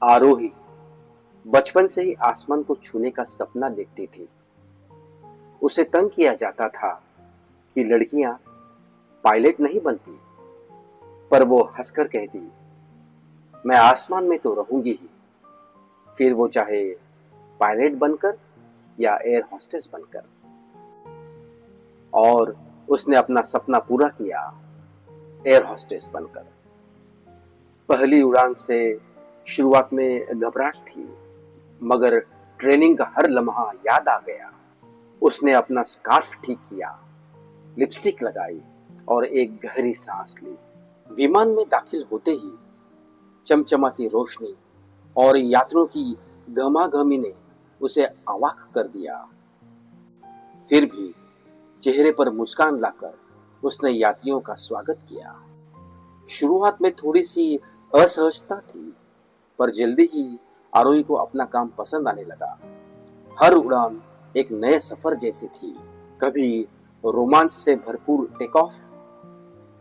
आरोही बचपन से ही आसमान को छूने का सपना देखती थी। उसे तंग किया जाता था कि लड़कियां पायलट नहीं बनती, पर वो हंसकर कहती, मैं आसमान में तो रहूंगी ही, फिर वो चाहे पायलट बनकर या एयर होस्टेस बनकर। और उसने अपना सपना पूरा किया, एयर होस्टेस बनकर। पहली उड़ान से शुरुआत में घबराहट थी, मगर ट्रेनिंग का हर लम्हा याद आ गया। उसने अपना स्कार्फ ठीक किया, लिपस्टिक लगाई और एक गहरी सांस ली। विमान में दाखिल होते ही चमचमाती रोशनी और यात्रियों की गहमागहमी ने उसे अवाक कर दिया। फिर भी चेहरे पर मुस्कान लाकर उसने यात्रियों का स्वागत किया। शुरुआत में थोड़ी सी असहजता थी, पर जल्दी ही आरोही को अपना काम पसंद आने लगा। हर उड़ान एक नए सफर जैसी थी। कभी रोमांच से भरपूर टेक ऑफ,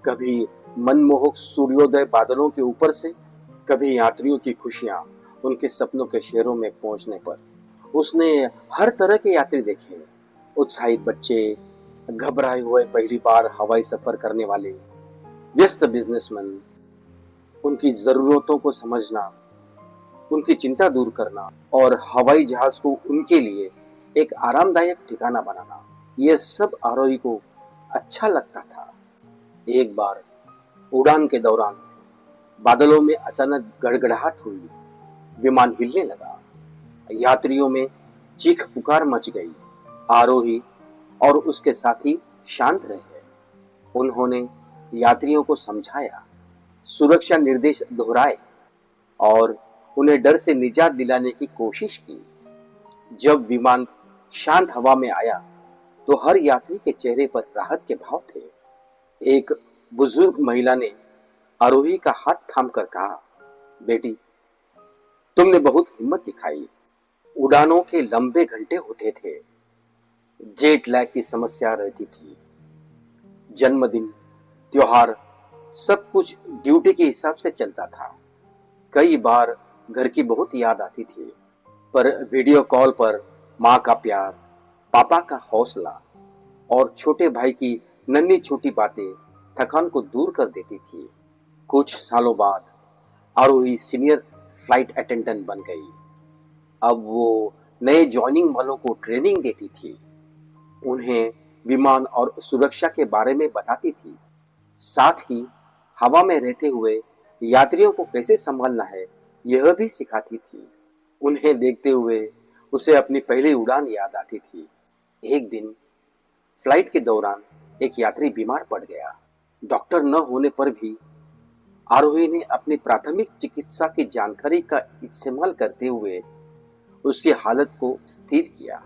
कभी मनमोहक सूर्योदय बादलों के ऊपर से, कभी यात्रियों की खुशियां उनके सपनों के शहरों में पहुंचने पर। उसने हर तरह के यात्री देखे, उत्साहित बच्चे, घबराए हुए पहली बार हवाई सफर करने वाले, व्यस्त बिजनेसमैन। उनकी जरूरतों को समझना, उनकी चिंता दूर करना और हवाई जहाज को उनके लिए एक आरामदायक ठिकाना बनाना, यह सब आरोही को अच्छा लगता था। एक बार उड़ान के दौरान बादलों में अचानक गड़गड़ाहट हुई, विमान हिलने लगा, यात्रियों में चीख पुकार मच गई। आरोही और उसके साथी शांत रहे। उन्होंने यात्रियों को समझाया, सुरक्षा निर्देश दोहराए और उन्हें डर से निजात दिलाने की कोशिश की। जब विमान शांत हवा में आया तो हर यात्री के चेहरे पर राहत के भाव थे। एक बुजुर्ग महिला ने आरोही का हाथ थामकर कहा, बेटी, तुमने बहुत हिम्मत दिखाई। उड़ानों के लंबे घंटे होते थे, जेट लैग की समस्या रहती थी, जन्मदिन, त्योहार, सब कुछ ड्यूटी के हिसाब से चलता था। कई बार घर की बहुत याद आती थी, पर वीडियो कॉल पर माँ का प्यार, पापा का हौसला और छोटे भाई की नन्ही छोटी बातें थकान को दूर कर देती थी। कुछ सालों बाद आरोही सीनियर फ्लाइट अटेंडेंट बन गई। अब वो नए ज्वाइनिंग वालों को ट्रेनिंग देती थी, उन्हें विमान और सुरक्षा के बारे में बताती थी। साथ ही हवा में रहते हुए यात्रियों को कैसे संभालना है यह भी सिखाती थी। उन्हें देखते हुए उसे अपनी पहली उड़ान याद आती थी। एक दिन फ्लाइट के दौरान एक यात्री बीमार पड़ गया। डॉक्टर न होने पर भी आरोही ने अपनी प्राथमिक चिकित्सा की जानकारी का इस्तेमाल करते हुए उसकी हालत को स्थिर किया।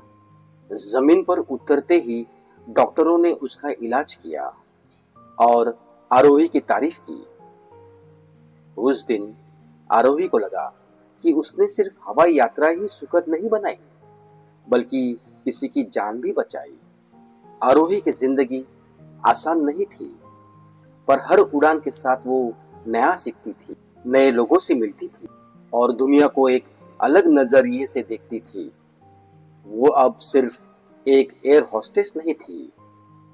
जमीन पर उतरते ही डॉक्टरों ने उसका इलाज किया और आरोही की तारीफ की। उस दिन आरोही को लगा कि उसने सिर्फ हवाई यात्रा ही सुखद नहीं बनाई, बल्कि किसी की जान भी बचाई। आरोही की जिंदगी आसान नहीं थी, पर हर उड़ान के साथ वो नया सीखती थी, नए लोगों से मिलती थी और दुनिया को एक अलग नजरिए से देखती थी। वो अब सिर्फ एक एयर होस्टेस नहीं थी,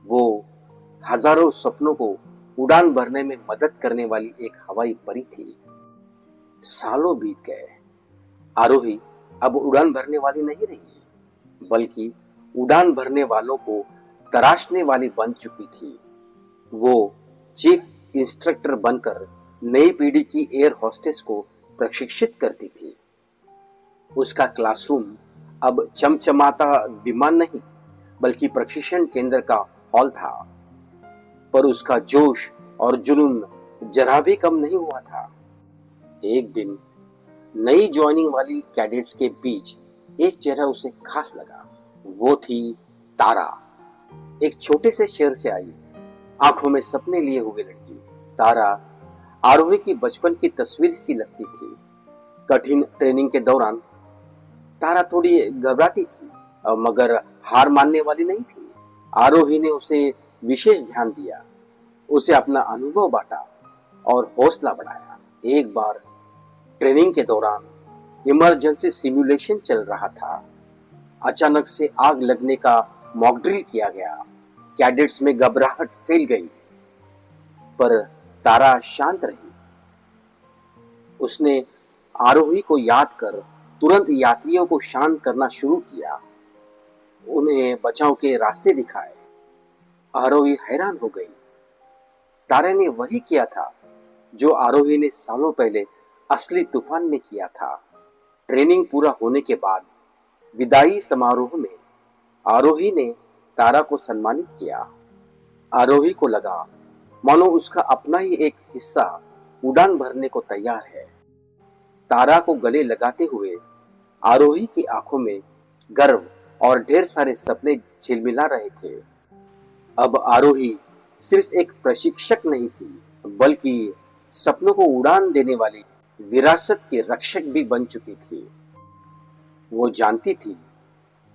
वो हजारों सपनों को उड़ान भरने में मदद करने वाली एक हवाई परी थी। सालों बीत गए, आरोही अब उड़ान भरने वाली नहीं रही, बल्कि उड़ान भरने वालों को तराशने वाली बन चुकी थी। वो चीफ इंस्ट्रक्टर बनकर नई पीढ़ी की एयर होस्टेस को प्रशिक्षित करती थी। उसका क्लासरूम अब चमचमाता विमान नहीं, बल्कि प्रशिक्षण केंद्र का हॉल था। पर उसका जोश और जुनून जरा भी कम नहीं हुआ था। एक दिन नई ज्वाइनिंग वाली कैडेट्स के बीच एक चेहरा उसे खास लगा। वो थी तारा, एक छोटे से शहर से आई, आंखों में सपने लिए हुए लड़की। तारा आरोही की बचपन की तस्वीर सी लगती थी। कठिन ट्रेनिंग के दौरान तारा थोड़ी घबराती थी, मगर हार मानने वाली नहीं थी। आरोही ने उसे विशेष ध्यान दिया, उसे अपना अनुभव बांटा और हौसला बढ़ाया। एक बार ट्रेनिंग के दौरान इमरजेंसी सिमुलेशन चल रहा था। अचानक से आग लगने का मॉक ड्रिल किया गया। कैडेट्स में घबराहट फैल गई, पर तारा शांत रही। उसने आरोही को याद कर तुरंत यात्रियों को शांत करना शुरू किया, उन्हें बचाव के रास्ते दिखाए। आरोही हैरान हो गई। तारे ने वही किया था जो आरोही ने सालों पहले असली तूफान में किया था। ट्रेनिंग पूरा होने के बाद विदाई समारोह में आरोही ने तारा को सम्मानित किया। आरोही को लगा मानो उसका अपना ही एक हिस्सा उड़ान भरने को तैयार है। तारा को गले लगाते हुए आरोही की आंखों में गर्व और ढेर सारे सपने झिलमिला रहे थे। अब आरोही सिर्फ एक प्रशिक्षक नहीं थी, बल्कि सपनों को उड़ान देने वाली विरासत की रक्षक भी बन चुकी थी। वो जानती थी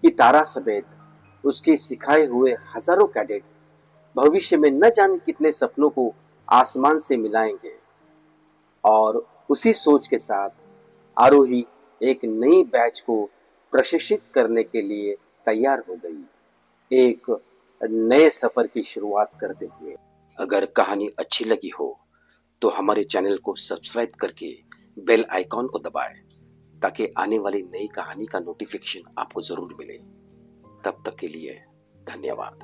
कि तारा समेत उसके सिखाए हुए हजारों कैडेट भविष्य में न जाने कितने सपनों को आसमान से मिलाएंगे। और उसी सोच के साथ आरोही एक नई बैच को प्रशिक्षित करने के लिए तैयार हो गई, एक नए सफर की शुरुआत करते हुए। अगर कहानी अच्छी लगी हो तो हमारे चैनल को सब्सक्राइब करके बेल आइकॉन को दबाएं, ताकि आने वाली नई कहानी का नोटिफिकेशन आपको जरूर मिले। तब तक के लिए धन्यवाद।